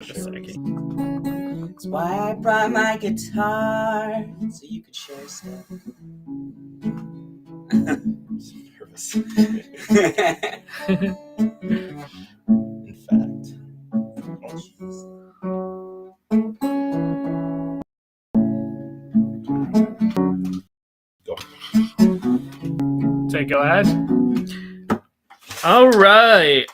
Just a second. That's why I brought my guitar so you could share stuff. I'm so nervous. In fact. Oh, go. So go ahead. All right.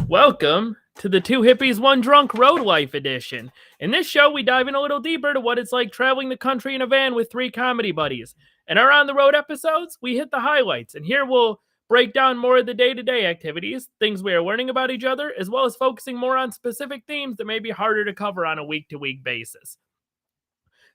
Welcome to the Two Hippies, One Drunk Road Life edition. In this show, we dive in a little deeper to what it's like traveling the country in a van with three comedy buddies. In our on-the-road episodes, we hit the highlights, and here we'll break down more of the day-to-day activities, things we are learning about each other, as well as focusing more on specific themes that may be harder to cover on a week-to-week basis.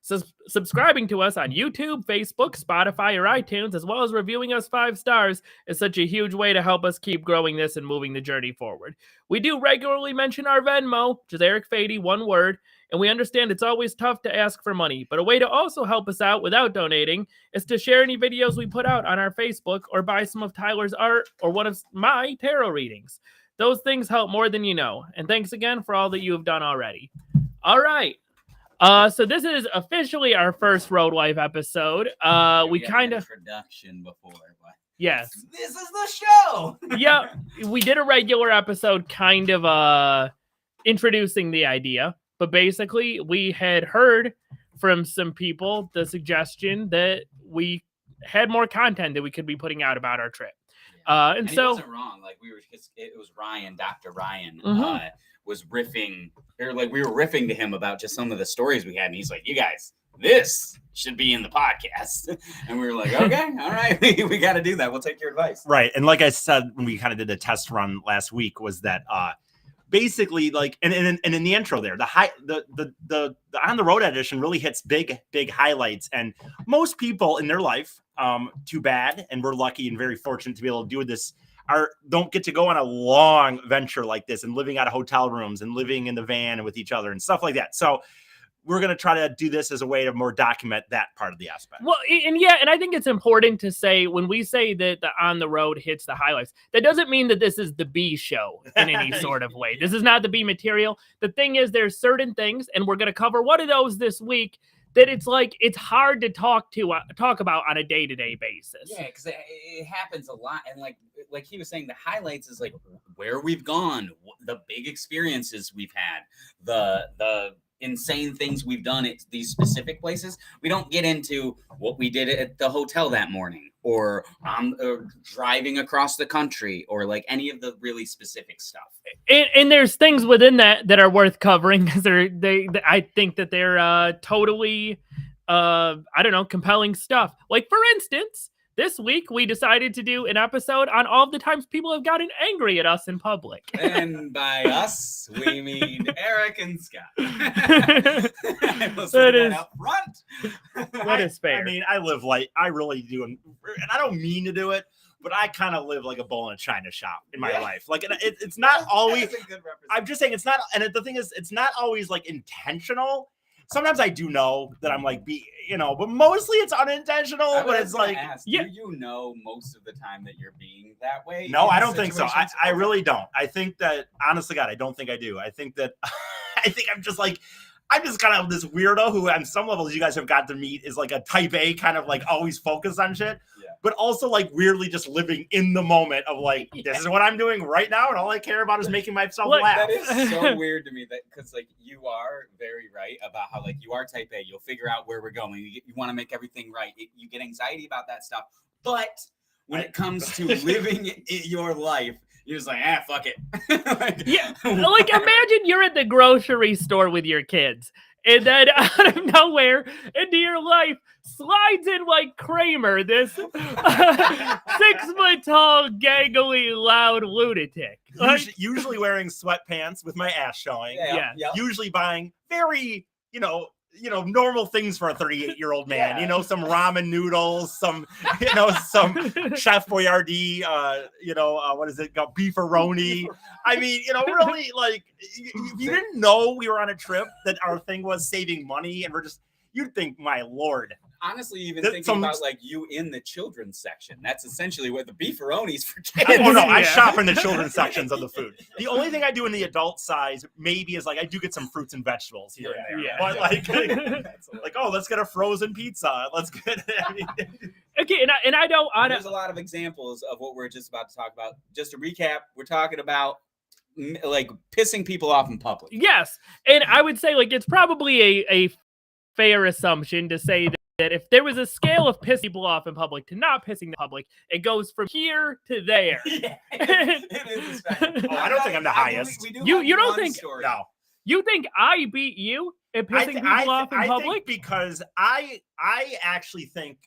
So subscribing to us on YouTube, Facebook, Spotify, or iTunes, as well as reviewing us 5 stars, is such a huge way to help us keep growing this and moving the journey forward. We do regularly mention our Venmo, which is Eric Fady, one word, and we understand it's always tough to ask for money, but a way to also help us out without donating is to share any videos we put out on our Facebook or buy some of Tyler's art or one of my tarot readings. Those things help more than you know, and thanks again for all that you have done already. All right. So this is officially our first Road Life episode. We kind of introduction before, but yes, this is the show. Yeah, we did a regular episode, kind of introducing the idea, but basically we had heard from some people the suggestion that we had more content that we could be putting out about our trip. And so he wasn't wrong. Like it was Ryan, Dr. Ryan. Was riffing, or like we were riffing to him about just some of the stories we had, and he's like, "You guys, this should be in the podcast." And we were like, "Okay, all right, we got to do that. We'll take your advice." Right, and like I said when we kind of did a test run last week, was that basically like, and in the intro there, the on the road edition really hits big highlights, and most people in their life, too bad, and we're lucky and very fortunate to be able to do this. Don't get to go on a long venture like this and living out of hotel rooms and living in the van and with each other and stuff like that. So we're going to try to do this as a way to more document that part of the aspect. Well, and I think it's important to say when we say that the on the road hits the highlights, that doesn't mean that this is the B show in any sort of way. This is not the B material. The thing is, there's certain things, and we're going to cover one of those this week, that it's like it's hard to talk about on a day-to-day basis. Yeah, because it happens a lot, and like he was saying, the highlights is like where we've gone, the big experiences we've had, the insane things we've done at these specific places. We don't get into what we did at the hotel that morning, or driving across the country, or like any of the really specific stuff. And there's things within that are worth covering, because I think that they're totally compelling stuff. Like, for instance, this week we decided to do an episode on all of the times people have gotten angry at us in public. And by us, we mean Eric and Scott. That is up front. That is fair. I mean, I live like I really do, and I don't mean to do it, but I kind of live like a bull in a china shop in my life. Like it's not always. I'm just saying it's not. And the thing is, it's not always like intentional. Sometimes I do know that I'm like, but mostly it's unintentional. But it's like, do you know most of the time that you're being that way? No, I don't think so. I really don't. I think that, honestly, God, I don't think I do. I think that I'm just kind of this weirdo who, on some levels, you guys have got to meet, is like a type A, kind of like always focused on shit. But also like weirdly just living in the moment of like, this is what I'm doing right now, and all I care about is making myself laugh. That is so weird to me, that because like you are very right about how like you are type A. You'll figure out where we're going. You want to make everything right. You get anxiety about that stuff. But when it comes to living your life, you're just like, fuck it. Like imagine you're at the grocery store with your kids, and then out of nowhere into your life slides in like Kramer, this 6 foot tall, gangly, loud lunatic. Usually wearing sweatpants with my ass showing. Yeah. Usually buying very, normal things for a 38-year-old man. Yeah. Some ramen noodles, some Chef Boyardee, what is it? Beefaroni. I mean, really, like, if you didn't know we were on a trip, that our thing was saving money, and you'd think, my Lord, honestly even That- thinking some- about like you in the children's section. That's essentially what the beefaroni's for kids. Oh no, I Yeah. shop in the children's sections of the food. The only thing I do in the adult size maybe is like I do get some fruits and vegetables here and there. Yeah. But like, That's a lot. like, oh, let's get a frozen pizza. Let's get. I mean, Okay, and I don't. There's a lot of examples of what we're just about to talk about. Just to recap, we're talking about like pissing people off in public. Yes, and I would say like it's probably a fair assumption to say that if there was a scale of pissing people off in public to not pissing the public, it goes from here to there. Yeah, it is a spectrum. Oh, I don't think I'm the highest. We do You- have you don't one think- story. no, You think I beat you at pissing people off in I public? think because I actually think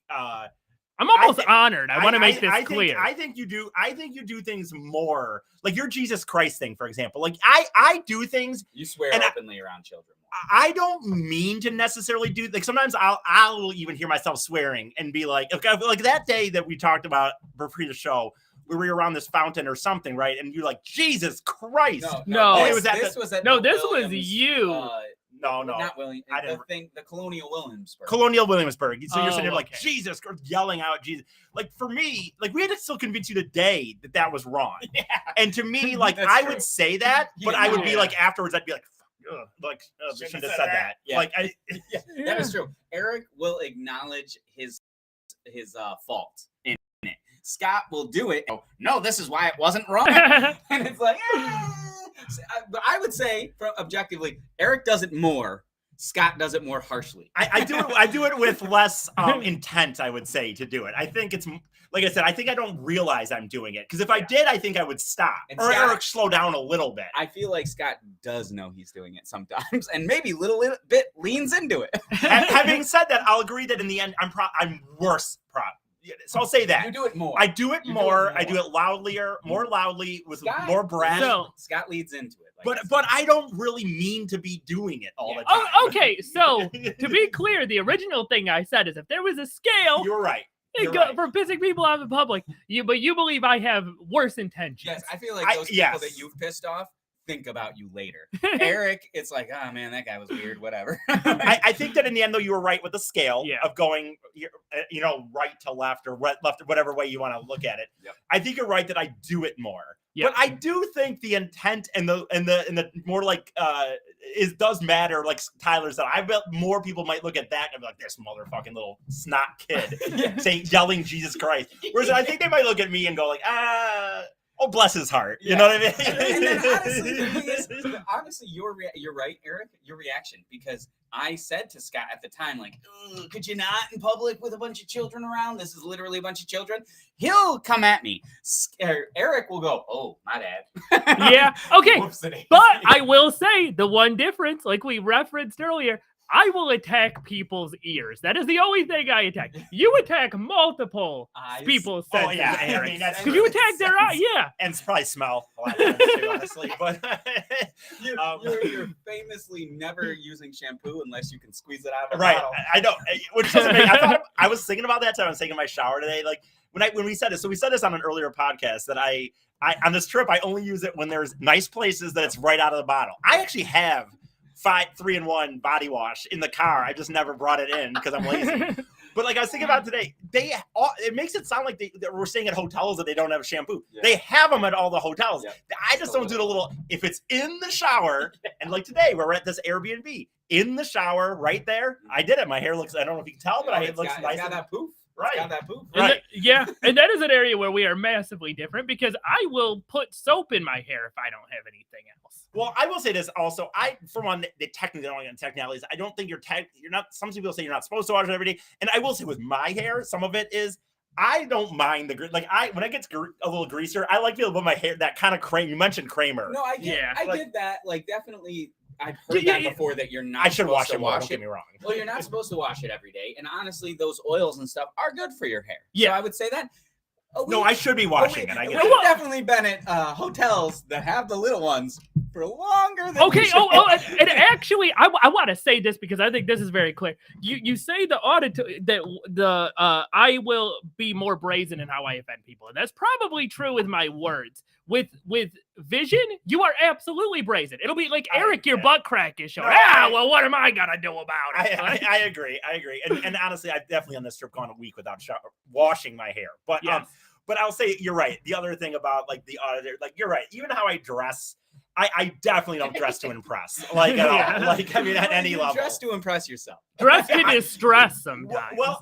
I'm almost thi- honored. I want to make this think, clear. I think you do. I think you do things more like your Jesus Christ thing, for example. Like I do things. You swear And openly around children. I don't mean to necessarily do like sometimes I'll even hear myself swearing and be like, okay, like that day that we talked about pre the show, we were around this fountain or something, right? And you're like, Jesus Christ. No. Oh, this, it was at this the- was at No, the this was Williams, you. No, Not William. I The didn't- thing, the Colonial Williamsburg. Colonial Williamsburg. So you're sitting there Oh, like, okay. Jesus, or yelling out Jesus. Like for me, like we had to still convince you today that that was wrong. Yeah. And to me, like That's I true. would say that, You but did I would not. be Yeah. like afterwards, I'd be like, fuck, ugh, Shouldn't shouldn't have have said said that. Yeah. Like I, Yeah, that is true. Eric will acknowledge his fault in it. Scott will do it. Oh, no, this is why it wasn't wrong. And it's like, but I would say, objectively, Eric does it more. Scott does it more harshly. I do it with less intent, I would say, to do it. I think it's like I said, I think I don't realize I'm doing it. Because if I did, I think I would stop. And Or Scott- Eric slow down a little bit. I feel like Scott does know he's doing it sometimes, and maybe a little bit leans into it. Having said that, I'll agree that in the end, I'm worse. So I'll say You that. do it more. I do it You do it more. I more. do it loudlier, more loudly, with Scott- more breath. So- Scott leads into it. Like, but I don't really mean to be doing it all Yeah. the time. Oh, okay. So to be clear, the original thing I said is if there was a scale You're right. it You're go, right. for pissing people off in public, but you believe I have worse intentions. yes, I feel like I- those people yes. that you've pissed off think about you later. Eric, it's like, oh man, that guy was weird. Whatever. I think that in the end, though, you were right with the scale Yeah. of going, right to left or left, whatever way you want to look at it. Yep. I think you're right that I do it more. Yeah. But I do think the intent and the more like does matter. Like Tyler said, I bet more people might look at that and be like, this motherfucking little snot kid saying yelling Jesus Christ. Whereas I think they might look at me and go like, oh, bless his heart. You Yeah. know what I mean? And then honestly, the thing is, honestly, you're right, Eric. Your reaction, because I said to Scott at the time, like, "Ugh, could you not in public with a bunch of children around? This is literally a bunch of children." He'll come at me. Eric will go, "Oh, my bad." Yeah. Okay. Whoopsie. But I will say the one difference, like we referenced earlier, I will attack people's ears. That is the only thing I attack. You attack multiple Eyes. people's Oh, senses. yeah. Eric. I mean, that's Because you attack their eye, yeah. and it's probably smell a lot of times too, honestly. But You're famously never using shampoo unless you can squeeze it out of a right, bottle. I know. Which doesn't make. I was thinking about that time I was taking my shower today. Like when we said this, so we said this on an earlier podcast that I on this trip I only use it when there's nice places that it's right out of the bottle. I actually have 3-in-1 body wash in the car. I just never brought it in because I'm lazy. But like I was thinking about today, it makes it sound like that we're staying at hotels that they don't have shampoo. Yeah. They have them at all the hotels. Yeah. I just don't do the little. If it's in the shower, and like today we're at this Airbnb in the shower right there. I did it. My hair looks. I don't know if you can tell, but It's it looks got, nice. It's got and- that poof. Right. It's got that poof. And Right. yeah, and that is an area where we are massively different because I will put soap in my hair if I don't have anything else. Well, I will say this also. For one, they technically don't get technicalities. I don't think you're not. Some people say you're not supposed to wash it every day, and I will say with my hair, some of it is. I don't mind when it gets a little greasier. I like to put my hair that kind of cream. You mentioned Kramer. No, I get, Yeah. I get that. Like, definitely, I've heard Yeah, that yeah. before. That you're not. I should wash it more. Wash Don't get me wrong. Well, you're not supposed to wash it every day, and honestly, those oils and stuff are good for your hair. Yeah. so I would say that. No, I should be washing it. I We've get it. definitely been at hotels that have the little ones for longer than. Okay. we should. And actually, I want to say this because I think this is very clear. You say the I will be more brazen in how I offend people, and that's probably true with my words. With vision, you are absolutely brazen. It'll be like Eric, your butt crack is showing. No, Well, what am I gonna do about it? I agree. And honestly, I've definitely on this trip gone a week without washing my hair. But Yes. but I'll say you're right. The other thing about like the auditor, like you're right. Even how I dress, I definitely don't dress to impress. Like at all. Like I mean, at any level. Dress to impress yourself. Dress can distress sometimes. Well,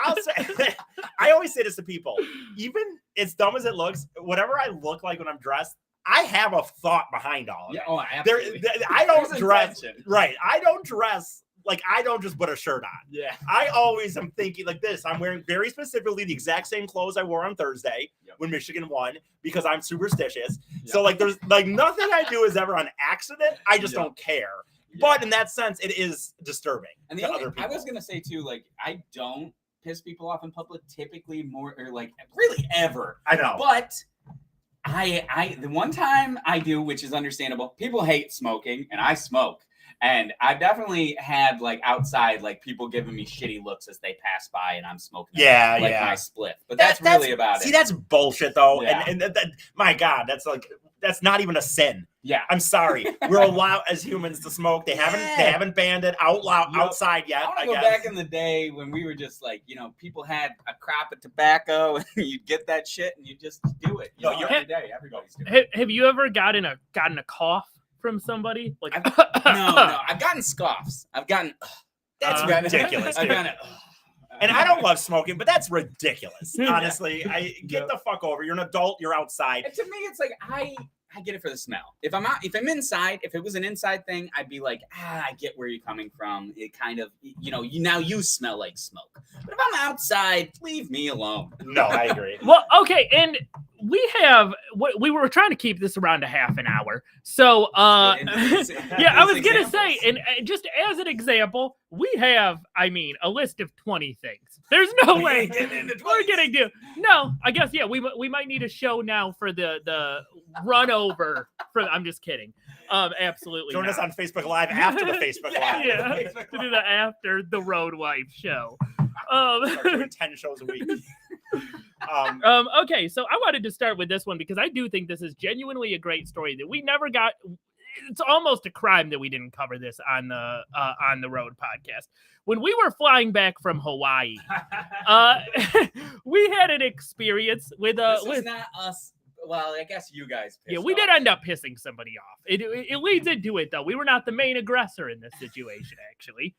I'll say, I always say this to people, even as dumb as it looks, whatever I look like when I'm dressed, I have a thought behind all of it. Oh, absolutely. I don't There's dress, intention. right. I don't dress, like I don't just put a shirt on. Yeah. I always am thinking like this. I'm wearing very specifically the exact same clothes I wore on Thursday when Michigan won because I'm superstitious. So like there's like nothing I do is ever on accident. I just don't care. But in that sense, it is disturbing And to the other other, people. I was gonna say too, like I don't piss people off in public typically more or like really ever. I know. But I the one time I do, which is understandable. People hate smoking, and I smoke. And I've definitely had like outside like people giving me shitty looks as they pass by, and I'm smoking. Yeah, like yeah. my split. But that's really about it. See, that's bullshit though. Yeah. And that, my God, that's not even a sin. Yeah. I'm sorry. We're allowed as humans to smoke. They haven't banned it out loud outside yet. I want to I go guess. back in the day when we were just like, people had a crop of tobacco and you'd get that shit and you just do it. No, Every day, everybody's doing it. Have you ever gotten a cough from somebody? Like No, I've gotten scoffs. I've gotten That's ridiculous. I've dude. gotten And I don't love smoking, but that's ridiculous. Honestly, I get the fuck over. You're an adult. You're outside. And to me, it's like I get it for the smell. If I'm inside, if it was an inside thing, I'd be like, I get where you're coming from. It kind of, you smell like smoke. But if I'm outside, leave me alone. No, I agree. Well, okay, and we were trying to keep this around a half an hour. So, I was gonna say, and just as an example, we have, a list of 20 things. There's no way we're gonna do. No, I guess we might need a show now for the run over. I'm just kidding. Absolutely. Join not. us on Facebook Live after the Facebook Live. Yeah, to do the after the Road Wife show. Start doing 10 shows a week. Okay, so I wanted to start with this one because I do think this is genuinely a great story that we never got. It's almost a crime that we didn't cover this on the Road podcast. When we were flying back from Hawaii, we had an experience with This is not us. Well, I guess you guys. we did end up pissing somebody off. It leads into it though. We were not the main aggressor in this situation, actually.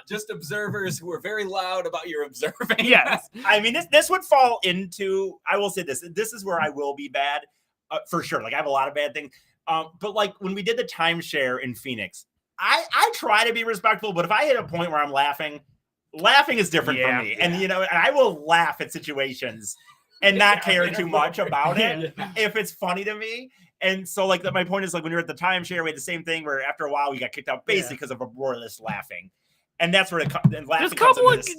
Just observers who are very loud about your observing. Yes. I mean, this would fall into. I will say this. This is where I will be bad, for sure. Like I have a lot of bad things. But like when we did the timeshare in Phoenix, I try to be respectful. But if I hit a point where I'm laughing is different for me. And and I will laugh at situations and not care too much about it if it's funny to me. And so like my point is like when you're at the timeshare, we had the same thing where after a while we got kicked out basically because of uproarious laughing. And that's where laughing there's a couple of guys in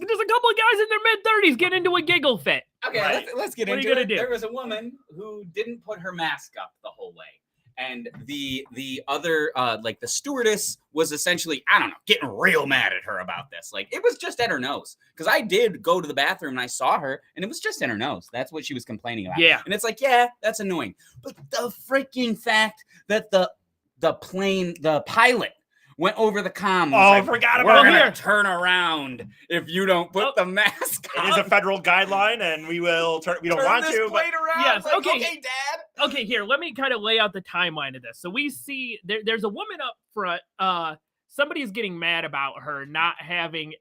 their mid-30s getting into a giggle fit. Okay, Right. let's get What are into you gonna it. do? There was a woman who didn't put her mask up the whole way. And the other, like the stewardess was essentially, I don't know, getting real mad at her about this. Like it was just at her nose. Because I did go to the bathroom and I saw her and it was just in her nose. That's what she was complaining about. Yeah. And it's like, yeah, that's annoying. But the freaking fact that the pilot went over the comm. I forgot We're about gonna it. turn around if you don't put the mask on. It is a federal guideline, and we will turn. We don't Turn want this to, but plate around. Yes, Like, okay. Okay, Dad. Okay, here, let me kind of lay out the timeline of this. So we see there's a woman up front. Somebody's getting mad about her not having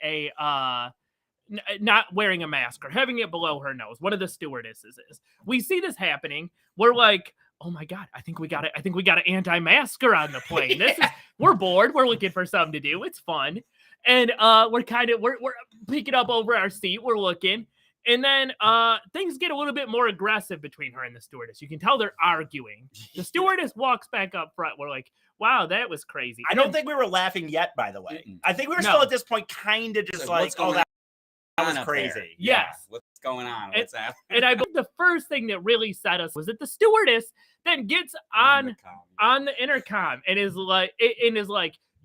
not wearing a mask or having it below her nose. One of the stewardesses is. We see this happening. We're like, oh my God, I think we got an anti-masker on the plane. We're bored. We're looking for something to do. It's fun. And we're picking up over our seat. We're looking. And then things get a little bit more aggressive between her and the stewardess. You can tell they're arguing. The stewardess walks back up front. We're like, wow, that was crazy. I don't think we were laughing yet, by the way. I think we were still at this point kind of just like, oh, that was crazy. Yes. What's going on? What's happening? And I believe the first thing that really set us was that the stewardess then gets on the intercom and is like,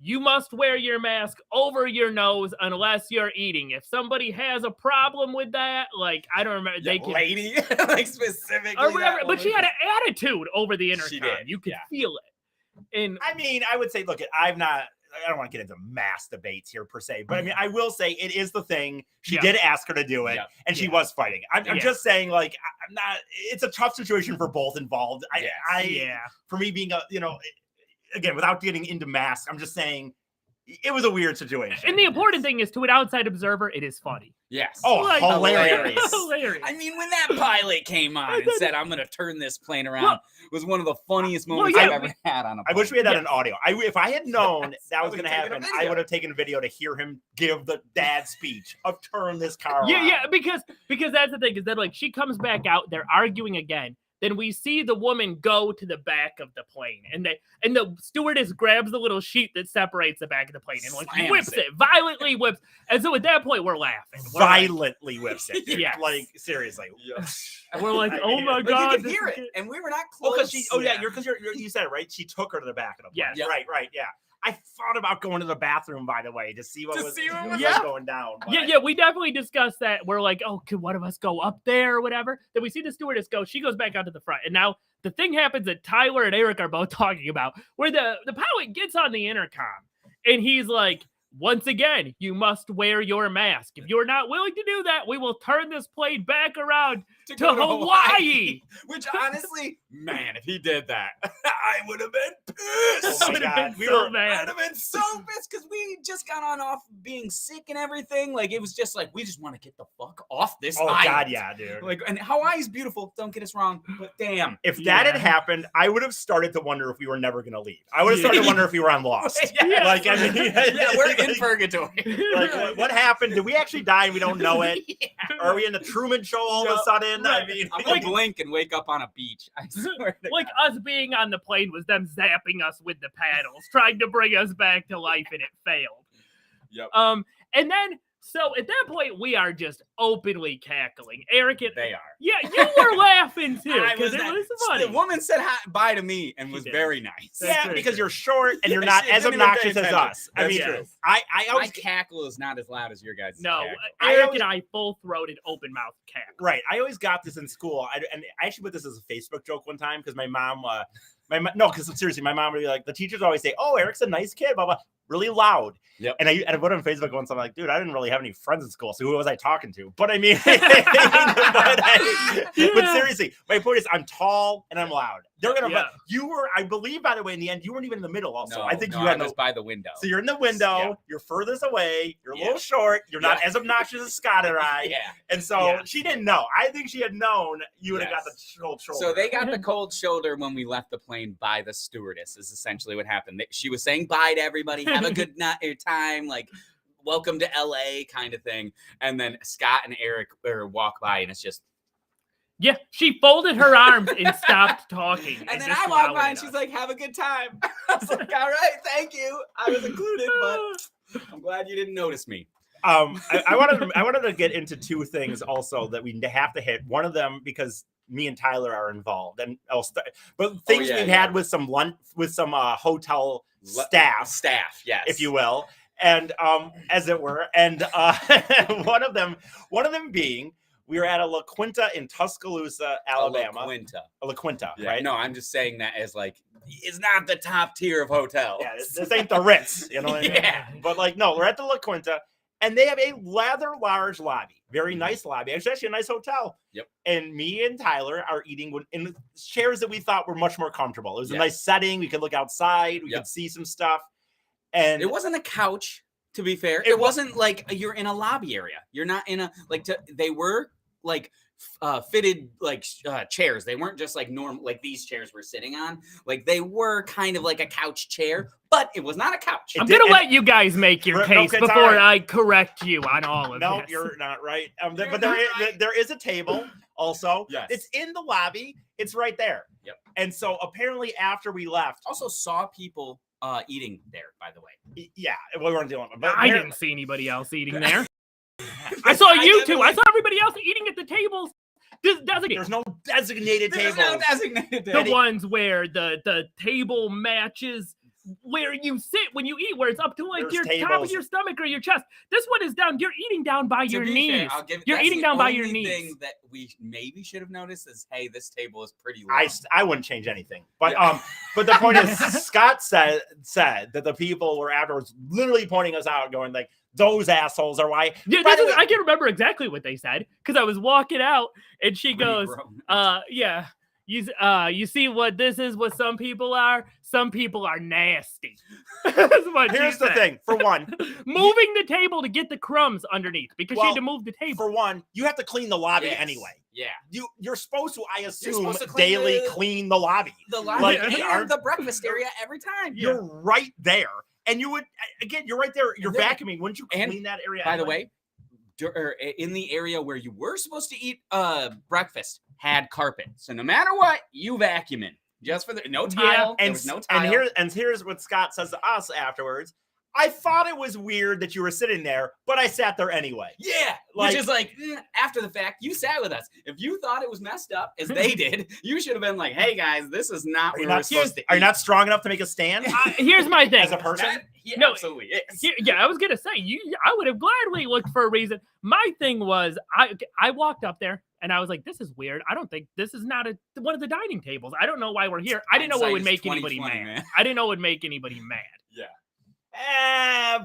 you must wear your mask over your nose unless you're eating. If somebody has a problem with that, like, I don't remember, they can, lady, like specifically, or whatever. that But she woman. had an attitude over the intercom. She did, You could yeah. feel it. And I mean, I would say, look, I don't want to get into mass debates here per se, but I mean, I will say it is the thing. She Yeah. did ask her to do it, Yeah. and she Yeah. was fighting. I'm Yeah. just saying, like, I'm not. It's a tough situation for both involved. yeah, For me being again, without getting into mass, I'm just saying it was a weird situation. and the important thing is, to an outside observer, it is funny. Yes. Oh, Like, hilarious. hilarious. I mean, when that pilot came on and said, "I'm going to turn this plane around," Well, was one of the funniest well, moments yeah, I've ever had on a I plane. wish we had Yes. an audio. If I had known that was I going to would've taken a happen, I video. would have taken a video to hear him give the dad speech of turn this car Yeah, around. yeah, because that's the thing, is that, like, she comes back out, they're arguing again. Then we see the woman go to the back of the plane, and the stewardess grabs the little sheet that separates the back of the plane and, like, Slams whips it. it, violently whips. And so at that point, we're laughing. We're like- Violently whips it. dude. Yes. Like, seriously. and we're like, I oh mean, my Like, god, you could this hear is it, good. and we were not Oh, close. because you said it right. She took her to the back of the plane. Yes. Yeah. Right, yeah. I thought about going to the bathroom, by the way, to see what To was, see what what was was up. going down. but- Yeah, we definitely discussed that. We're like, oh, could one of us go up there or whatever? Then we see the stewardess go. She goes back out to the front. And now the thing happens that Tyler and Eric are both talking about, where the pilot gets on the intercom and he's like, once again, you must wear your mask. If you're not willing to do that, we will turn this plane back around to go Hawaii. Which, honestly, man, if he did that, I would have been pissed. Oh my Would've God, been we so were- I'd mad. have been so pissed because we just got on off being sick and everything. Like, it was just like, we just want to get the fuck off this Oh, island. God, yeah, dude. Like, and Hawaii's beautiful. Don't get us wrong, but damn. If that had Yeah. happened, I would have started to wonder if we were never going to leave. I would have started to wonder if we were on Lost. Yeah. Like, I mean, Yeah, we're in like, purgatory. what happened? Did we actually die and we don't know it? Are we in the Truman Show all of a sudden? I Right. mean, I'm gonna blink and wake up on a beach. I swear to Like, God. us being on the plane was them zapping us with the paddles, trying to bring us back to life, and it failed. Yep. And then, so at that point, we are just openly cackling. Eric and They are. yeah, you were laughing too I because was it not- was funny. The woman said hi, bye to me and was did. very nice. That's yeah, very because true. you're short and you're Yeah, not she as didn't even pay obnoxious as attention. us. I That's mean, true. I My always cackle is not as loud as your guys' No, cackle. I Eric always- and I both wrote an open mouth cackle. right. I always got this in school. And I actually put this as a Facebook joke one time because my mom, no, because seriously, my mom would be like, the teachers always say, "Oh, Eric's a nice kid," blah blah, really loud. Yep. And I put on Facebook once. I'm like, dude, I didn't really have any friends in school, so who was I talking to? But I mean, but seriously, my point is, I'm tall and I'm loud. They're gonna. Yeah. You were, I believe, by the way, in the end, you weren't even in the middle. Also, I think no, you had I was by the window. So you're in the window. Yeah. You're furthest away. You're a Yeah. little short. You're not Yeah. as obnoxious as Scott and I. Yeah. And so Yeah. she didn't know. I think she had known you would have got the Yes. cold shoulder. So they got the cold shoulder when we left the plane by the stewardess, is essentially what happened. She was saying bye to everybody, have a good night or time, like welcome to LA kind of thing. And then Scott and Eric walk by and it's just, Yeah, she folded her arms and stopped talking. and then just I walk by glowered and at she's us. like, have a good time. I was like, all right, thank you. I was included, but I'm glad you didn't notice me. I wanted to get into two things also that we have to hit. One of them because me and Tyler are involved, and but things yeah, we've yeah. had with some lunch with some hotel staff, Yes. if you will, and as it were, and one of them being we were at a La Quinta in Tuscaloosa, Alabama. La Quinta. Yeah, right? No, I'm just saying that as like, it's not the top tier of hotels. Yeah, this ain't the Ritz, you know what I mean? Yeah. But like, no, we're at the La Quinta, and they have a rather large lobby, very nice lobby. It's actually a nice hotel. Yep. And me and Tyler are eating in the chairs that we thought were much more comfortable. It was a Yes. nice setting. We could look outside. We Yep. could see some stuff. And It wasn't a couch, to be fair. It It wasn't like you're in a lobby area. You're not in a they were like fitted like chairs. They weren't just like normal like these chairs we're sitting on. Like they were kind of like a couch chair, but it was not a couch. I'm gonna let you guys make your No, case it's before all right. I correct you on all of no, this. you're not right. You're But not right. there is a table also. Yes. It's in the lobby. It's right there. Yep. And so apparently after we left, Also saw people eating there, by the way. yeah, we weren't dealing with it. But I apparently- didn't see anybody else eating there. I saw you two. I saw everybody else eating at the tables. Designated. There's no designated There's table. no designated The table. ones where the table matches where you sit when you eat, where it's up to like There's your top tables. of your stomach or your chest. This one is down. You're eating down by To your be knees. fair, I'll give You're that's eating the down by your only knees. thing that we maybe should have noticed is, hey, this table is pretty low. I wouldn't change anything, but Yeah. but the point is, Scott said that the people were afterwards literally pointing us out, going like, "Those assholes are why." Yeah, By the way- I can remember exactly what they said because I was walking out and she Pretty goes, grown. yeah. You see what this is, what some people are? Some people are nasty. That's what she Here's the said. thing. For one, Moving the table to get the crumbs underneath because she had to move the table. for one, you have to clean the lobby Yes. anyway. Yeah. You're supposed to, I assume, supposed to clean daily the- clean the lobby. The lobby Like, and aren't- the breakfast area every time. You're right there, and you would again. You're right there. You're And then- vacuuming. Wouldn't you and clean that area? By the anyway? way, in the area where you were supposed to eat breakfast had carpet. So no matter what, you vacuuming. Just for the no tile. There and was no tile. here's what Scott says to us afterwards. I thought it was weird that you were sitting there, but I sat there anyway. Yeah, Like- which is like after the fact, you sat with us. If you thought it was messed up as they did, you should have been like, "Hey guys, this is not Are where you we're not, supposed to eat." are you not strong enough to make a stand Here's my thing. as a person? That- he No, absolutely is. Yeah, I was gonna say I would have gladly looked for a reason. My thing was I walked up there and I was like, this is weird. I don't think this is not one of the dining tables. I don't know why we're here. I didn't know what would Hindsight is make anybody 20/20, mad. man. I didn't know what would make anybody mad.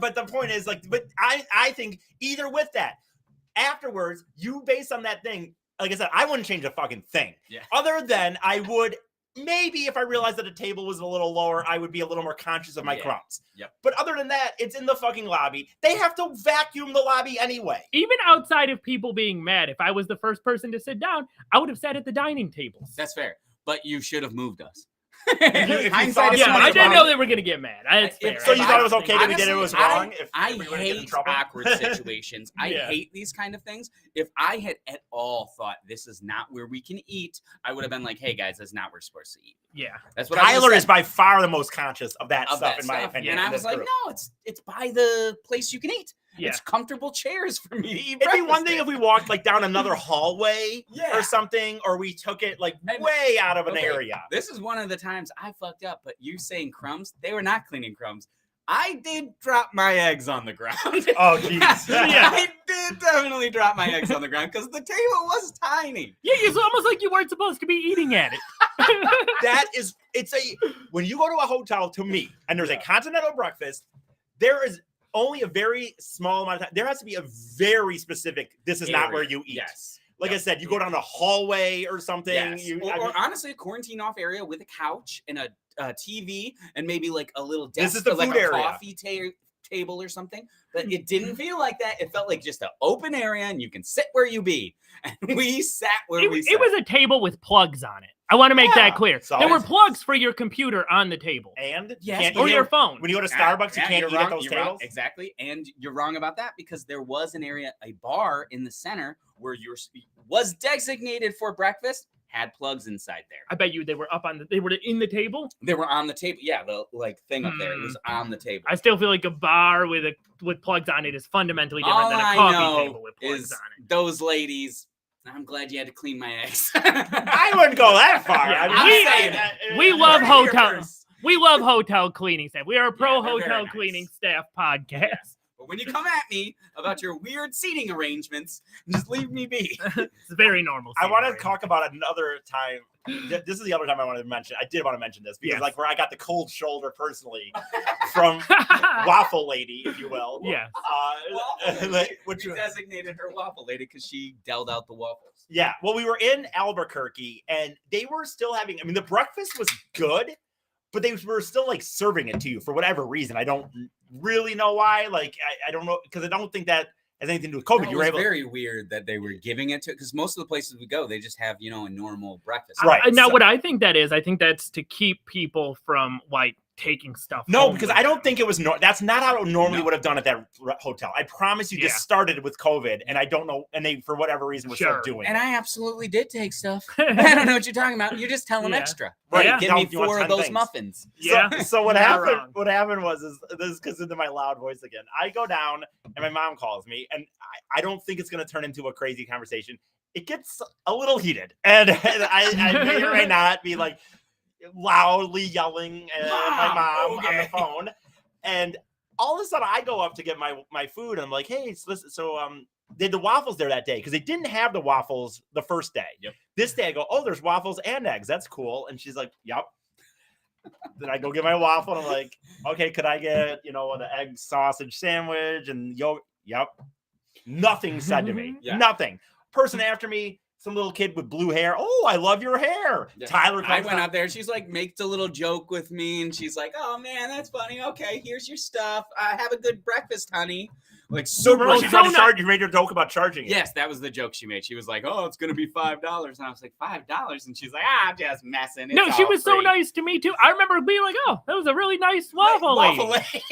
But the point is, like, but I think either with that, afterwards, you based on that thing, like I said, I wouldn't change a fucking thing. Yeah. Other than I would maybe if I realized that the table was a little lower, I would be a little more conscious of my Yeah. crumbs. Yep. But other than that, it's in the fucking lobby. They have to vacuum the lobby anyway. Even outside of people being mad, if I was the first person to sit down, I would have sat at the dining tables. That's fair. But you should have moved us. if you Hindsight thought is Yeah, somebody I 20/20. didn't know they were gonna get mad. That's If- fair. So you If thought I- it was okay that we did it was honestly, wrong? If I we were gonna get in hate trouble? awkward situations. I Yeah. hate these kind of things. If I had at all thought this is not where we can eat, I would have been like, "Hey guys, that's not where we're supposed to eat." Yeah. That's what I Tyler would've is said by far the most conscious of that of stuff, that in my stuff. opinion. And I in was this like, group. "No, it's by the place you can eat. Yeah. It's comfortable chairs for me to eat." It'd be one breakfast thing in." if we walked like down another hallway Yeah. or something, or we took it like And- way out of an okay, area. This is one of the times I fucked up, but you saying crumbs, they were not cleaning crumbs. I did drop my eggs on the ground. Oh, jeez. Yeah. I did definitely drop my eggs on the ground because the table was tiny. Yeah, it's almost like you weren't supposed to be eating at it. When you go to a hotel, to me, and there's a continental breakfast, there is only a very small amount of time. There has to be a very specific, this is not Area. where you eat. Yes. Like I said, you go down a hallway or something. Yes. You, Or, I mean, or honestly, a quarantine off area with a couch and a TV and maybe like a little desk, This is the like food a area. coffee table or something. But it didn't feel like that. It felt like just an open area and you can sit where you be. And we sat where we sat. It was a table with plugs on it. I want to make Yeah, that clear. so There were it's- plugs for your computer on the table and you Yes, can't but- or eat your it. phone. When you go to Yeah, Starbucks, you yeah, can't you're eat wrong, at those you're wrong, tables. exactly. And you're wrong about that because there was an area, a bar in the center where was designated for breakfast, had plugs inside there. I bet you they were in the table. They were on the table. Yeah, the thing up there. It Hmm. was on the table. I still feel like a bar with plugs on it is fundamentally different All than a I coffee know table with plugs is on it. those ladies. I'm glad you had to clean my eggs. I wouldn't go that far. Yeah, I mean, I'm we- saying that- we I'm love heard it here hotel- first. We love hotel cleaning staff. We are a pro Yeah, they're very hotel nice. cleaning staff podcast. But when you come at me about your weird seating arrangements, just leave me be. It's very normal. I want to scenery. talk about another time. This is the other time I wanted to mention. I did want to mention this because, Yes. like, where I got the cold shoulder personally from Waffle Lady, if you will. Yes. Which we designated her waffle lady because she dealt out the waffles. yeah. Well, we were in Albuquerque, and they were still having. I mean, the breakfast was good, but they were still like serving it to you for whatever reason. I don't really know why. Like, I don't know because I don't think that has anything to do with COVID. No, You it were was able. very weird that they were giving it to because most of the places we go, they just have a normal breakfast. Right. Now, so- what I think that is, I think that's to keep people from like taking stuff. No, home because with I don't them. think it was. That's not how I normally No. would have done at that hotel. I promise you, Yeah. this started with COVID, and I don't know. And they, for whatever reason, were Sure. still doing. And it. I absolutely did take stuff. I don't know what you're talking about. You just tell them Yeah. extra. Right, Right. Give tell me them you want 4 of 10 those things. muffins. Yeah. So what You're not happened? wrong. What happened was this goes into my loud voice again. I go down, and my mom calls me, and I don't think it's going to turn into a crazy conversation. It gets a little heated, and I may or may not be like, loudly yelling at my mom on the okay. phone. And all of a sudden I go up to get my food. And I'm like, hey, they had the waffles there that day because they didn't have the waffles the first day. Yep. This day I go, oh, there's waffles and eggs. That's cool. And she's like, yep. Then I go get my waffle and I'm like, okay, could I get, an egg sausage sandwich and yogurt? Yep. Nothing said to me. Yeah. Nothing. Person after me, some little kid with blue hair. Oh, I love your hair. Yeah. Tyler I comes went out. out there. She's like, makes a little joke with me, and she's like, "Oh man, that's funny. Okay, here's your stuff. Have a good breakfast, honey." Like super. Remember, she so tried to nice. charge. You made her joke about charging it. Yes, that was the joke she made. She was like, "Oh, it's gonna be $5," and I was like, $5, and she's like, "Ah, I'm just messing." It's No, she all was so free." nice to me too. I remember being like, "Oh, that was a really nice waffle lady." Waffle lady.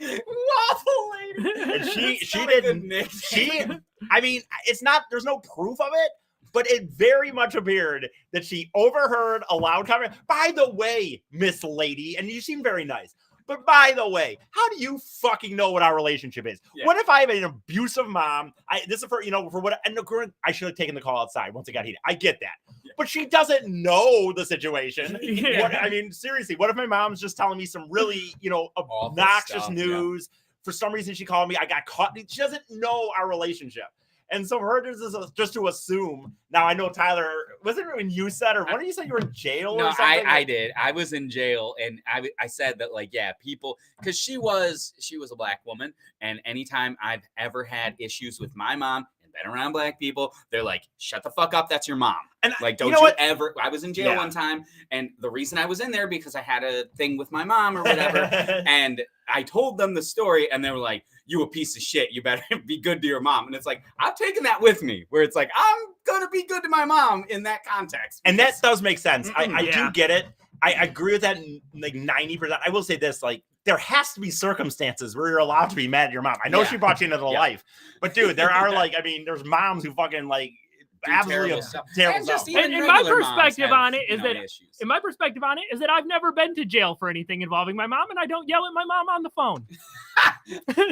Waffle lady. And she That's not a good didn't. nickname. I mean, it's not. There's no proof of it. But it very much appeared that she overheard a loud comment. By the way, Miss Lady, and you seem very nice. But by the way, how do you fucking know what our relationship is? Yeah. What if I have an abusive mom? This is for what? And I should have taken the call outside once it got heated. I get that, but she doesn't know the situation. Yeah. Seriously, what if my mom's just telling me some really, obnoxious stuff, news? For some reason, she called me. I got caught. She doesn't know our relationship. And so for her just to assume. Now I know Tyler, wasn't it when you said, or when did you say you were in jail No, or something? I did. I was in jail, and I said that, like, yeah, people, because she was a black woman, and anytime I've ever had issues with my mom and been around black people, they're like, shut the fuck up, that's your mom. And Like, you don't know you what? ever. I was in jail one time, and the reason I was in there because I had a thing with my mom or whatever, and I told them the story, and they were like, you a piece of shit, you better be good to your mom. And it's like, I've taken that with me, where it's like, I'm gonna be good to my mom in that context. And that does make sense. I Yeah. do get it. I agree with that like 90%. I will say this, like, there has to be circumstances where you're allowed to be mad at your mom. I know Yeah. she brought you into the Yeah. life, but dude, there are there's moms who fucking Do absolutely terrible stuff. terrible And just stuff. even And my regular moms perspective have, on it is that- issues. And my perspective on it is that I've never been to jail for anything involving my mom, and I don't yell at my mom on the phone.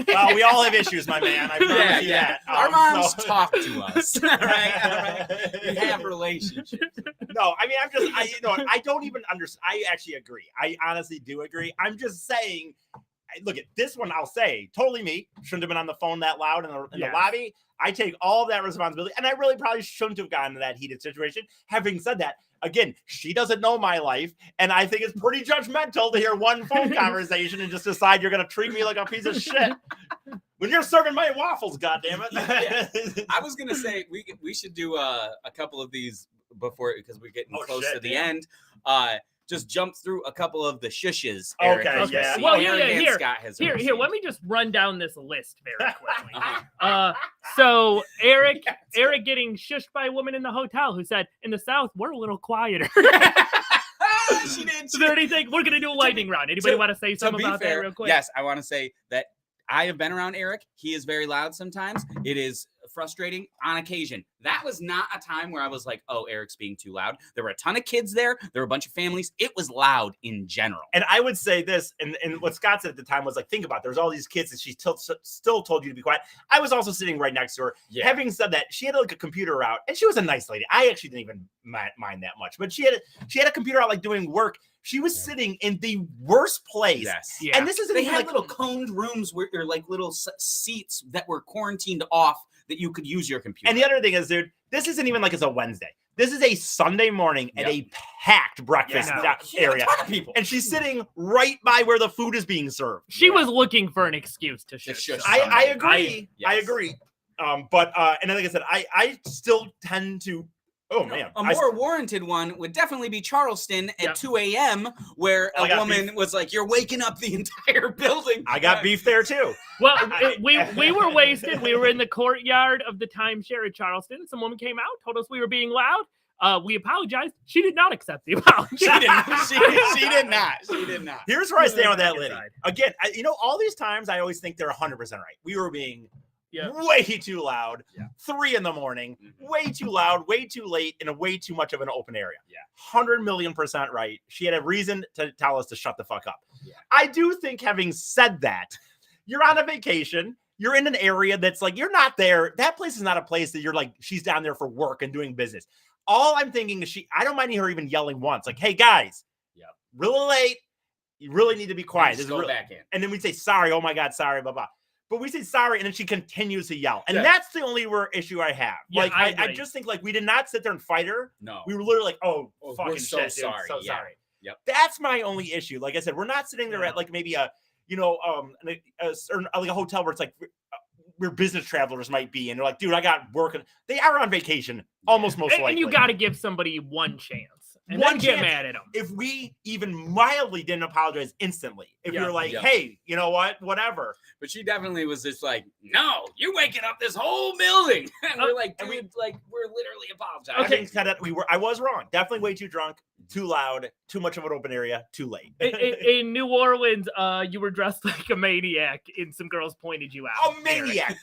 Well, we all have issues, my man. I promise you that. Our moms so- talk to us. All right. We have relationships. No, I mean, I don't even understand. I actually agree. I honestly do agree. I'm just saying, look at this one. I'll say, totally me. Shouldn't have been on the phone that loud in the Yes. lobby. I take all of that responsibility, and I really probably shouldn't have gotten into that heated situation. Having said that, again, she doesn't know my life, and I think it's pretty judgmental to hear one phone conversation and just decide you're going to treat me like a piece of shit when you're serving my waffles. Goddammit! Yeah. I was gonna say we should do a couple of these before, because we're getting close to the end. Just jump through a couple of the shushes. Eric, Okay, has yeah. received. Well, Eric yeah, and here, Scott has Here, received. let me just run down this list very quickly. Uh-huh. So Eric Yeah, getting shushed by a woman in the hotel who said, "In the South, we're a little quieter." She did. Is there anything? We're gonna do a lightning round. Anybody want to say To something be about that fair, real quick? yes, I want to say that I have been around Eric. He is very loud sometimes. It is frustrating on occasion. That was not a time where I was like, oh, Eric's being too loud. There were a ton of kids there. There were a bunch of families. It was loud in general. And I would say this, and what Scott said at the time was like, think about it. There's all these kids, and she still told you to be quiet. I was also sitting right next to her. Yeah. Having said that, she had like a computer out, and she was a nice lady. I actually didn't even mind that much, but she had a computer out, like doing work. She was sitting in the worst place. Yes. Yeah. And this isn't They even had like little coned rooms where they're like little seats that were quarantined off that you could use your computer. And the other thing is, dude, this isn't even like it's a Wednesday. This is a Sunday morning at a packed breakfast area. A ton of people. And she's sitting right by where the food is being served. She was looking for an excuse to shush. shush. I Sunday. agree. I Yes. agree. But and like I said, I still tend to. Oh man, A more warranted one would definitely be Charleston at Yep. 2 a.m. where I a got woman was like, "You're waking up the entire building." I got beef there too. Well, we were wasted. We were in the courtyard of the timeshare at Charleston. Some woman came out, told us we were being loud. We apologized. She did not accept the apology. She didn't. She did not. She did not. Here's where I stand with that Good lady. side. Again, all these times I always think they're 100% right. We were being Yeah. way too loud. Yeah. 3 a.m, Mhm. way too loud, way too late, in a way too much of an open area. Yeah. 100,000,000% right. She had a reason to tell us to shut the fuck up. Yeah. I do think, having said that, you're on a vacation. You're in an area that's like, you're not there. That place is not a place that you're like, she's down there for work and doing business. All I'm thinking is I don't mind her even yelling once, like, hey guys, really late. You really need to be quiet. Just go back in. And then we say, sorry, oh my God, sorry, blah, blah. But we say sorry, and then she continues to yell. And Yeah. that's the only issue I have. Yeah, Like, I just think, like, we did not sit there and fight her. No. We were literally like, oh fucking we're so shit, dude. sorry. So Yeah. sorry. Yep. That's my only issue. Like I said, we're not sitting there at, like, maybe a hotel where it's like where business travelers might be. And they're like, dude, I got work. They are on vacation, almost most likely. And you got to give somebody one chance. And One then get chance. mad at them. If we even mildly didn't apologize instantly, if you're like, hey, you know what, whatever. But she definitely was just like, no, you're waking up this whole building. And we're like, dude, we're literally apologizing. Okay. I was wrong. Definitely way too drunk, too loud, too much of an open area, too late. In New Orleans, you were dressed like a maniac, and some girls pointed you out. A maniac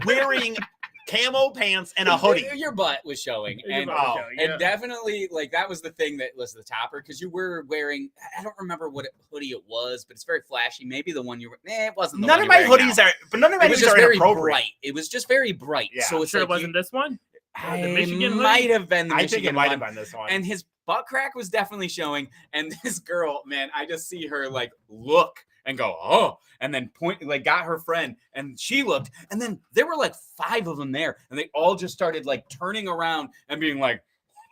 wearing camo pants and a hoodie. Your butt was showing. And definitely, like, that was the thing that was the topper, because you were wearing, I don't remember what hoodie it was, but it's very flashy. Maybe the one you were, it wasn't the none one of my hoodies now. none of my hoodies are very inappropriate. bright. It was just very bright. Yeah. So it's Sure, like, it wasn't this one? I The Michigan hoodie? might have been the I Michigan think it might one. have been this one. And his butt crack was definitely showing. And this girl, man, I just see her like look and go, oh, and then point, like, got her friend, and she looked, and then there were like 5 of them there, and they all just started like turning around and being like,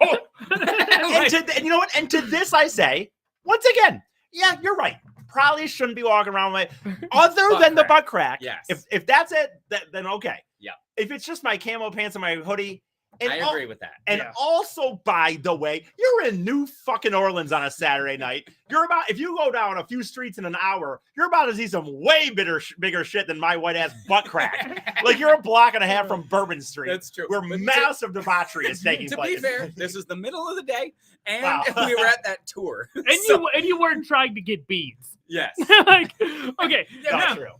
oh. And you know what? And to this I say, once again, yeah, you're right. Probably shouldn't be walking around with, other than the butt crack. Yes. If that's it, then okay. Yeah. If it's just my camo pants and my hoodie. And I agree with that. And also, by the way, you're in New fucking Orleans on a Saturday night. If you go down a few streets in an hour, you're about to see some way bigger shit than my white ass butt crack. Like, you're a block and a half from Bourbon Street. That's true. Where massive debauchery is taking place. To be fair, this is the middle of the day, and we were at that tour. And you weren't trying to get beads. Yes. Like, okay. Not true.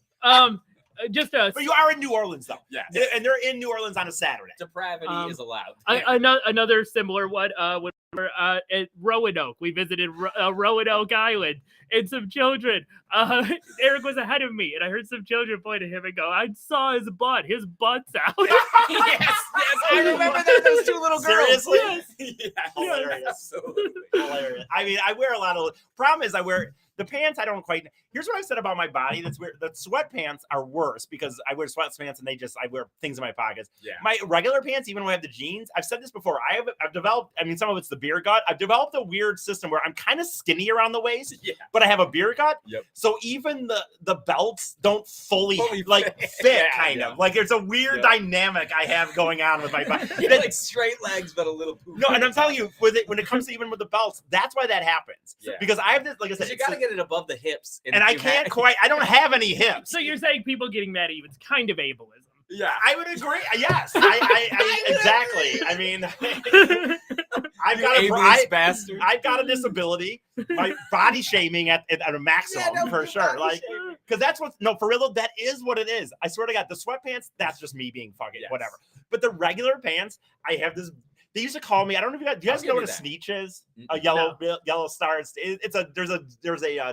But you are in New Orleans, though. Yes. And they're in New Orleans on a Saturday. Depravity is allowed. Another similar one. When we were at Roanoke, we visited Roanoke Island, and some children. Eric was ahead of me, and I heard some children point at him and go, "I saw his butt. His butt's out." Yes, I remember that. Those 2 little girls. Seriously? Yes. Hilarious. Absolutely. Hilarious. I mean, I wear a lot of. Problem is, I wear the pants. I don't quite. Here's what I said about my body. That's weird. The sweatpants are worse because I wear sweatpants and I wear things in my pockets. Yeah. My regular pants, even when I have the jeans, I've said this before. I've developed. I mean, some of it's the beer gut. I've developed a weird system where I'm kind of skinny around the waist, but I have a beer gut. Yep. So even the belts don't fully fit. fit. Kind of like there's a weird dynamic I have going on with my body. Like straight legs, but a little poop. No, and I'm telling you, when it comes to even with the belts, that's why that happens. Yeah. Because I have this, like I said, you got to get it above the hips, and I can't quite. I don't have any hips. So you're saying people getting mad at you, it's kind of ableism. Yeah, I would agree. Yes, I exactly. I mean, I've got a disability. My body shaming at a maximum for sure. Like, because that's for real. That is what it is. I swear to God, the sweatpants. That's just me being fucking whatever. But the regular pants, I have this. They used to call me. I don't know if do you guys know what a sneetch is? A yellow star. There's a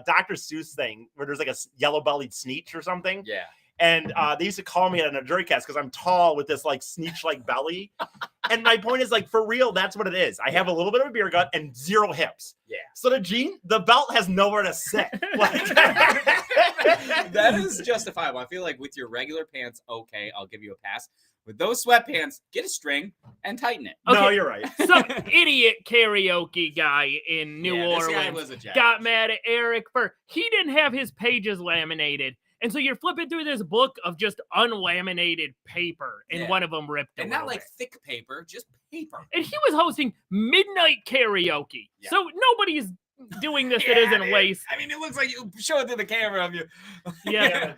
Dr. Seuss thing where there's like a yellow bellied sneetch or something. Yeah. And they used to call me on a jury cast because I'm tall with this like sneetch like belly. And my point is, like, for real, that's what it is. I have a little bit of a beer gut and 0 hips. Yeah. So the belt has nowhere to sit. Like, that is justifiable. I feel like with your regular pants, okay, I'll give you a pass. With those sweatpants, get a string and tighten it. Okay. No, you're right. Some idiot karaoke guy in New This guy Orleans was a jack. got mad at Eric for he didn't have his pages laminated. And so you're flipping through this book of just unlaminated paper, and one of them ripped and away. not like thick paper, just paper. And he was hosting midnight karaoke. Yeah. So nobody's doing this that isn't lace. I mean, it looks like you show it to the camera of you. Yeah.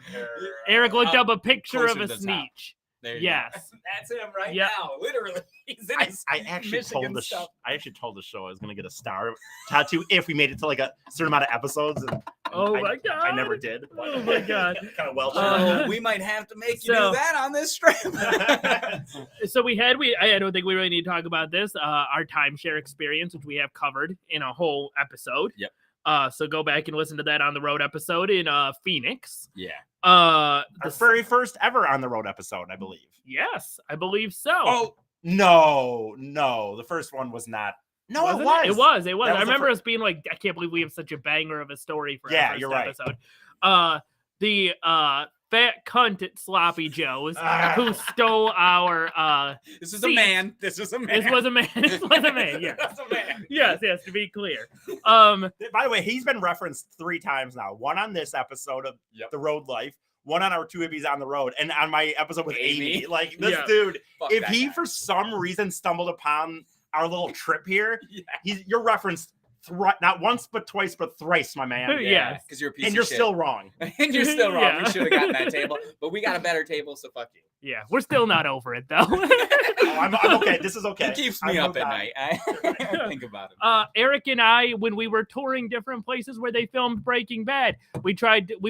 Eric looked up a picture of a sneetch. Yes, that's him right now. Literally, he's in his I actually told the show I was going to get a star tattoo if we made it to like a certain amount of episodes. And my god, I never did. Oh my god, kind of well. We might have to make you do that on this strip. So I don't think we really need to talk about this. Our timeshare experience, which we have covered in a whole episode. Yep. So go back and listen to that on the road episode in Phoenix. Yeah. Our very first ever on the road episode, I believe. Yes, I believe so. Oh, No, the first one was not. No, Wasn't it was. It was. It was. That I was the remember us being like, I can't believe we have such a banger of a story for our first you're right. episode. The fat cunt at Sloppy Joe's who stole our This is seats. a man. This was a man. This was a man. This was a man. Yeah. That's a man. Yes, to be clear. By the way, he's been referenced 3 times now. One on this episode of The Road Life, one on our 2 Hippies on the Road, and on my episode with Amy. Like, this dude, Fuck if that he guy. for some reason stumbled upon our little trip here, you're referenced not once but twice but thrice, my man. Yeah. Because you're a piece And of you're shit. still wrong. And you're still wrong. Yeah. We should have gotten that table, but we got a better table, so fuck you. Yeah, we're still not over it though. I'm okay. This is okay. It keeps me up at night. I think about it. Eric and I, when we were touring different places where they filmed Breaking Bad, we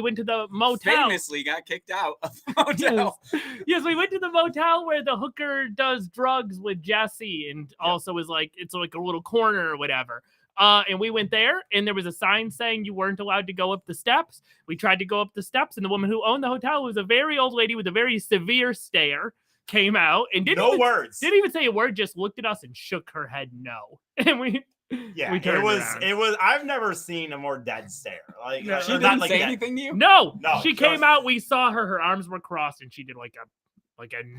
went to the motel. Famously got kicked out of the motel. Yes, we went to the motel where the hooker does drugs with Jesse and also is like, it's like a little corner or whatever. And we went there and there was a sign saying you weren't allowed to go up the steps. We tried to go up the steps and the woman who owned the hotel, who was a very old lady with a very severe stare, came out and didn't even say a word, just looked at us and shook her head no. And we turned around. It was I've never seen a more dead stare. Like No. She not didn't like say that. anything to you? No, No, she came out, we saw her arms were crossed and she did like a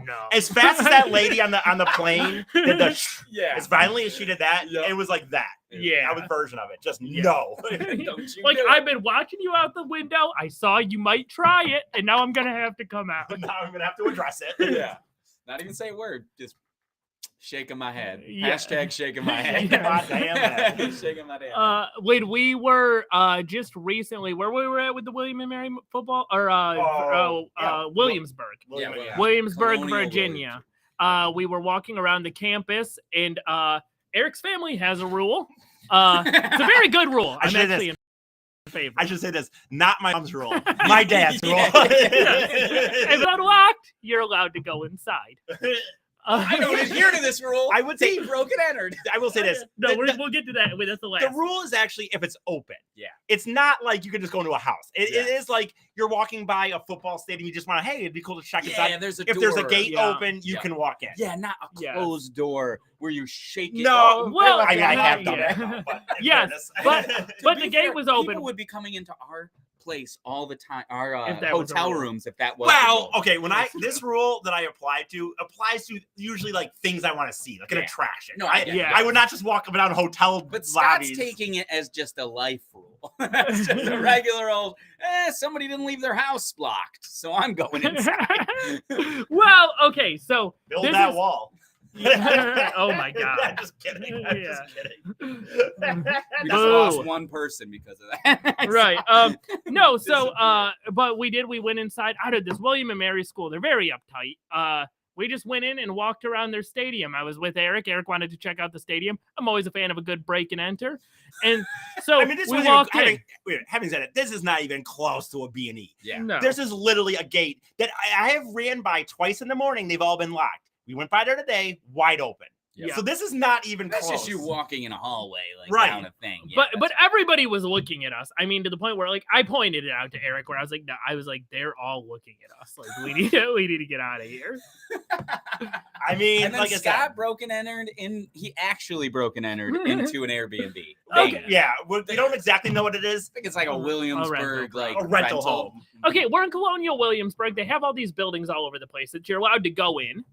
no. As fast as that lady on the plane did the as violently as she did that, it was like that. Yeah. That was version of it. Just Yeah. no. Don't you Like, do I've it. been watching you out the window. I saw you might try it, and now I'm gonna have to come out. Now I'm gonna have to address it. Yeah. Not even say a word. Just shaking my head. Yeah. Hashtag shaking my head. Yeah. God damn it. Shaking my damn head. When we were just recently, where we were at with the William and Mary football, or Williamsburg, Williamsburg, Colonial Virginia. We were walking around the campus, and Eric's family has a rule. It's a very good rule. I'm actually in favor. I should say this, not my mom's rule, my dad's rule. If it's unlocked, you're allowed to go inside. I don't adhere to this rule. I would say broken entered. I will say this. No, we'll get to that. Wait, that's the last. The rule is actually if it's open. Yeah. It's not like you can just go into a house. It is like you're walking by a football stadium. You just want to, hey, it'd be cool to check inside. Yeah, there's a if door. there's a gate Yeah. open, you can walk in. Yeah, not a closed door where you shake it. No, well, I yeah, have done yeah. that. Though, but in Yes, fairness- but To the be gate fair, was open. People would be coming into our place all the time. Our If that was a hotel rule. rooms, if that was. well, okay. When this rule that I applied to applies to usually like things I want to see, like an Yeah. attraction. No, I get it. I would not just walk up and down hotel But Scott's lobbies. taking it as just a life rule. It's just a regular old, somebody didn't leave their house locked, so I'm going inside. Well, okay, so Build this that is- wall. Oh my God. I'm just kidding. I'm Yeah. just kidding. We just Boo. lost one person because of that. right. No, so but we went inside out of this William and Mary school. They're very uptight. We just went in and walked around their stadium. I was with Eric. Eric wanted to check out the stadium. I'm always a fan of a good break and enter. And so I mean, this we was walked in. having said it, this is not even close to a B&E. Yeah. No. This is literally a gate that I have ran by twice in the morning. They've all been locked. We went by there today, wide open. Yeah. So this is not even That's close. just you walking in a hallway, like Right. down a thing. Yeah, but that's- everybody was looking at us. I mean, to the point where like I pointed it out to Eric, where I was like, no, they're all looking at us. Like we need to get out of here. I mean, and then like I Scott said, broke and entered in. He actually broke and entered into an Airbnb. Okay. yeah, we don't exactly know what it is. I think it's like a Williamsburg, rental. like A rental home. Okay, we're in Colonial Williamsburg. They have all these buildings all over the place that you're allowed to go in.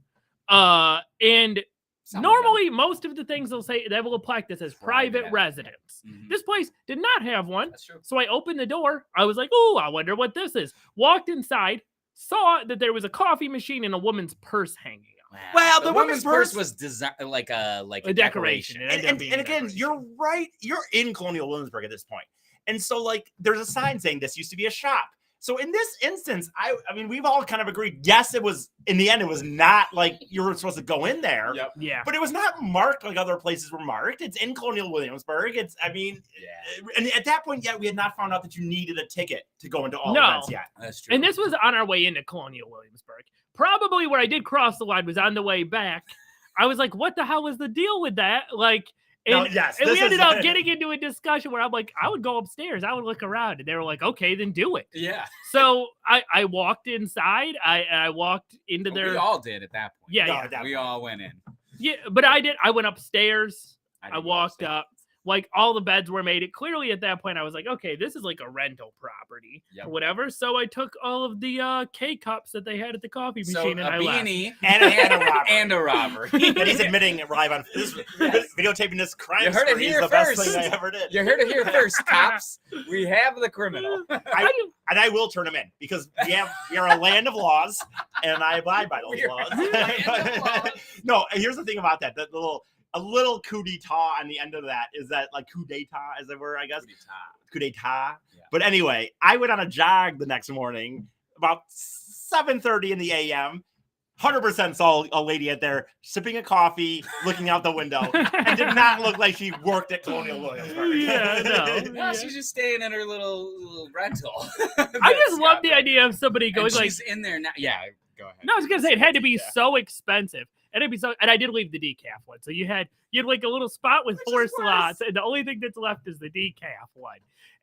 And Some of normally most of the things they'll say they will a plaque that says private Private. residence. Mhm. This place did not have one. That's true. So I opened the door. I was like, oh, I wonder what this is. Walked inside, saw that there was a coffee machine and a woman's purse hanging out. Well, the the woman's women's purse was designed like a A decoration. It ended up and being a again, decoration. you're right. You're in Colonial Williamsburg at this point. And so, like, there's a sign saying this used to be a shop. So in this instance, I mean, we've all kind of agreed, yes, it was, in the end, it was not like you were supposed to go in there. Yep. Yeah. But it was not marked like other places were marked. It's in Colonial Williamsburg. It's, I mean, and at that point, yet we had not found out that you needed a ticket to go into all No. events yet. That's true. And this was on our way into Colonial Williamsburg. Probably where I did cross the line was on the way back. I was like, what the hell was the deal with that? Like, and, No, yes, and we this ended is- up getting into a discussion where I'm like, I would go upstairs. I would look around. And they were like, okay, then do it. yeah, So I walked inside. I walked into we their. all did at that point. Yeah, No, yeah. at that We point. all went in. Yeah, but I went upstairs. I didn't go walked upstairs. up. Like, all the beds were made. It clearly at that point I was like, okay, this is like a rental property Yep. or whatever. So I took all of the K cups that they had at the coffee machine and a I left. beanie And a robbery. and a robbery. And he's admitting it live on this videotaping this crime You heard it spree is here the best first. thing I ever did. You heard it here first, cops. We have the criminal. And I will turn him in because we are a land of laws, and I abide by those We are laws. a land of laws. No, and here's the thing about that. A little coup d'etat on the end of that is that like coup d'etat is the word, I guess. Coup d'etat. Yeah. But anyway, I went on a jog the next morning about 7:30 in the a.m. 100% saw a lady out there sipping a coffee, looking out the window, and did not look like she worked at Colonial Williamsburg. Yeah, no. No, she's just staying in her little rental. I just love the idea of somebody going and like, she's in there now. Yeah, go ahead. no, I was gonna say it had to be Yeah. so expensive. And it'd be so, and I did leave the decaf one. So you had like a little spot with Which 4 is worse. slots, and the only thing that's left is the decaf one.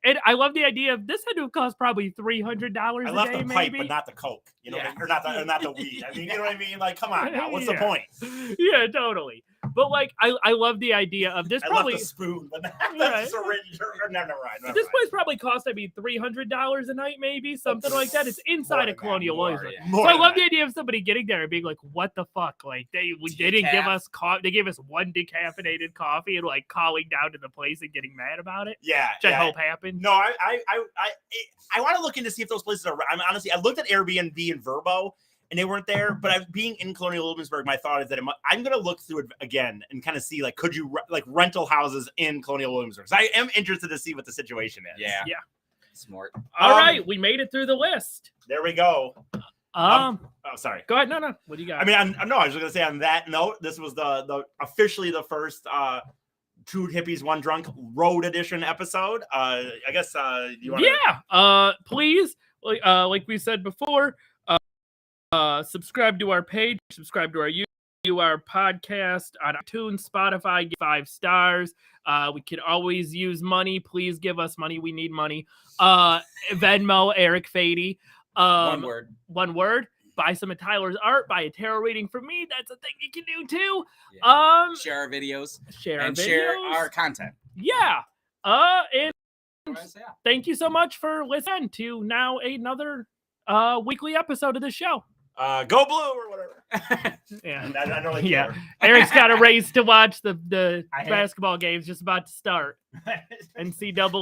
And I love the idea of this had to have cost probably $300 I a left day, the pipe, maybe. but not the coke. You know, Yeah. or not the weed. I mean, you know what I mean? Like, come on now. What's the Yeah. point? Yeah, totally. But like, I love the idea of this. I Probably left the spoon, but not Right. the syringe. Or never mind. this place probably cost $300 a night, maybe something like that. It's inside More of than that, Colonial more, Williamsburg. yeah. So I love the idea of somebody getting there and being like, "What the fuck?" Like we didn't give Decaf. us coffee. They gave us one decaffeinated coffee and like calling down to the place and getting mad about it, Yeah. which I hope happened. No, I want to look into see if those places are. I'm honestly, I looked at Airbnb and Verbo, and they weren't there. But being in Colonial Williamsburg, my thought is that I'm going to look through it again and kind of see like, could you like rental houses in Colonial Williamsburg? So I am interested to see what the situation is. Yeah. Yeah. Smart. All right, we made it through the list. There we go. Um, Oh, sorry. go ahead. No. What do you got? I mean, I was just gonna say on that note, this was the officially the first Two Hippies One Drunk Road Edition episode. I guess you want yeah. Please, like we said before, subscribe to our page, subscribe to our our podcast on iTunes, Spotify, give 5 stars. We could always use money. Please give us money. We need money. Venmo, Eric Fady. One word. Buy some of Tyler's art. Buy a tarot reading from me. That's a thing you can do too. Yeah. Share our videos Share and our share videos. our content. Yeah. And Yeah. thank you so much for listening to now another weekly episode of the show. go blue or whatever. Yeah. I don't really Yeah. care. Eric's got a race to watch the I have- basketball games just about to start. NCAA